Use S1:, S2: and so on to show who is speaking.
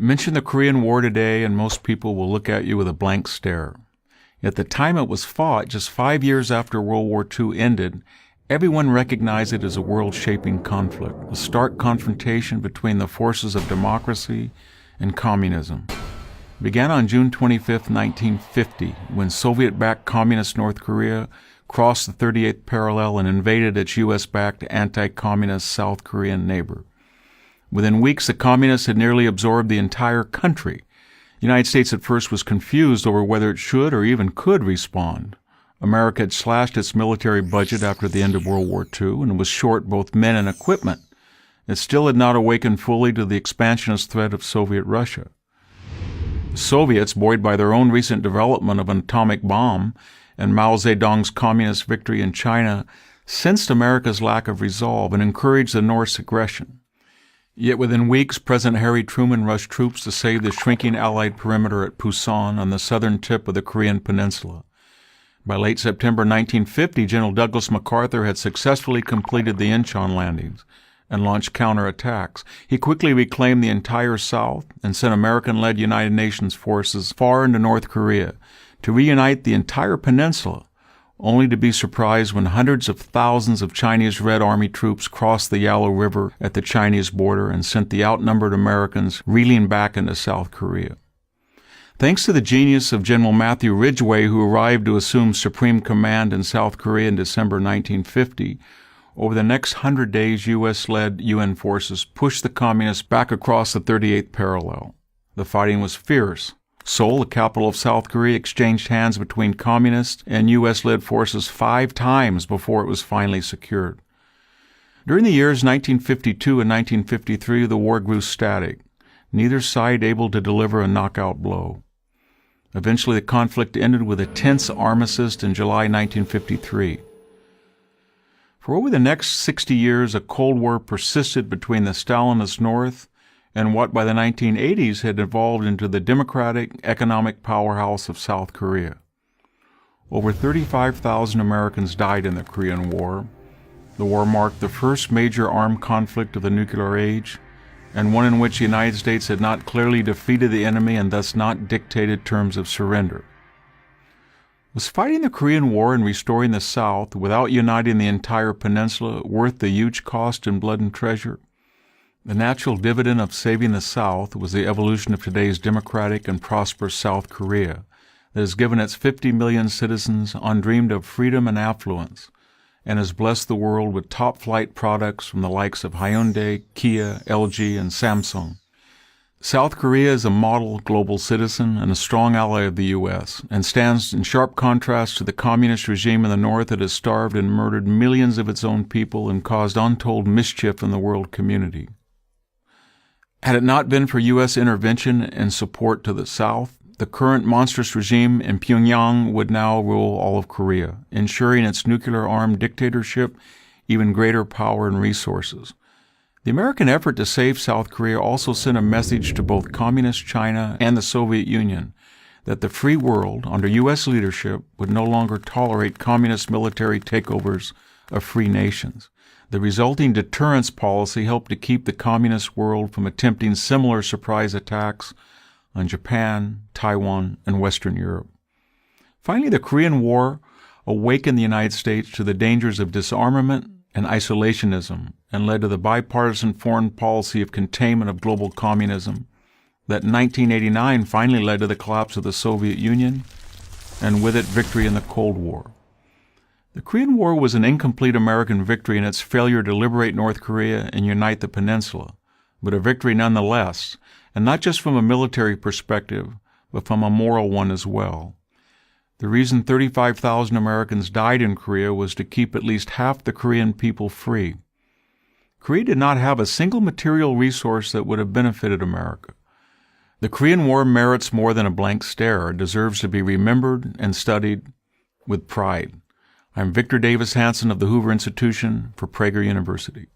S1: Mention the Korean War today, and most people will look at you with a blank stare. At the time it was fought, just 5 years after World War II ended, everyone recognized it as a world-shaping conflict, a stark confrontation between the forces of democracy and communism. It began on June 25, 1950, when Soviet-backed Communist North Korea crossed the 38th parallel and invaded its U.S.-backed anti-communist South Korean neighbor. Within weeks, the communists had nearly absorbed the entire country. The United States at first was confused over whether it should or even could respond. America had slashed its military budget after the end of World War II and was short both men and equipment. It still had not awakened fully to the expansionist threat of Soviet Russia. The Soviets, buoyed by their own recent development of an atomic bomb and Mao Zedong's communist victory in China, sensed America's lack of resolve and encouraged the North's aggression. Yet within weeks, President Harry Truman rushed troops to save the shrinking Allied perimeter at Pusan on the southern tip of the Korean peninsula. By late September 1950, General Douglas MacArthur had successfully completed the Incheon landings and launched counterattacks. He quickly reclaimed the entire South and sent American-led United Nations forces far into North Korea to reunite the entire peninsula, only to be surprised when hundreds of thousands of Chinese Red Army troops crossed the Yalu River at the Chinese border and sent the outnumbered Americans reeling back into South Korea. Thanks to the genius of General Matthew Ridgway, who arrived to assume supreme command in South Korea in December 1950, over the next 100 days, U.S.-led UN forces pushed the communists back across the 38th parallel. The fighting was fierce. Seoul, the capital of South Korea, exchanged hands between communist and U.S.-led forces 5 times before it was finally secured. During the years 1952 and 1953, the war grew static, neither side able to deliver a knockout blow. Eventually, the conflict ended with a tense armistice in July 1953. For over the next 60 years, a Cold War persisted between the Stalinist North and what by the 1980s had evolved into the democratic economic powerhouse of South Korea. Over 35,000 Americans died in the Korean War. The war marked the first major armed conflict of the nuclear age, and one in which the United States had not clearly defeated the enemy and thus not dictated terms of surrender. Was fighting the Korean War and restoring the South without uniting the entire peninsula worth the huge cost in blood and treasure? The natural dividend of saving the South was the evolution of today's democratic and prosperous South Korea that has given its 50 million citizens undreamed-of freedom and affluence, and has blessed the world with top-flight products from the likes of Hyundai, Kia, LG, and Samsung. South Korea is a model global citizen and a strong ally of the U.S., and stands in sharp contrast to the communist regime in the North that has starved and murdered millions of its own people and caused untold mischief in the world community. Had it not been for U.S. intervention and support to the South, the current monstrous regime in Pyongyang would now rule all of Korea, ensuring its nuclear-armed dictatorship even greater power and resources. The American effort to save South Korea also sent a message to both Communist China and the Soviet Union that the free world, under U.S. leadership, would no longer tolerate communist military takeovers of free nations. The resulting deterrence policy helped to keep the communist world from attempting similar surprise attacks on Japan, Taiwan, and Western Europe. Finally, the Korean War awakened the United States to the dangers of disarmament and isolationism and led to the bipartisan foreign policy of containment of global communism that in 1989 finally led to the collapse of the Soviet Union and with it victory in the Cold War. The Korean War was an incomplete American victory in its failure to liberate North Korea and unite the peninsula, but a victory nonetheless, and not just from a military perspective, but from a moral one as well. The reason 35,000 Americans died in Korea was to keep at least half the Korean people free. Korea did not have a single material resource that would have benefited America. The Korean War merits more than a blank stare. It deserves to be remembered and studied with pride. I'm Victor Davis Hanson of the Hoover Institution for Prager University.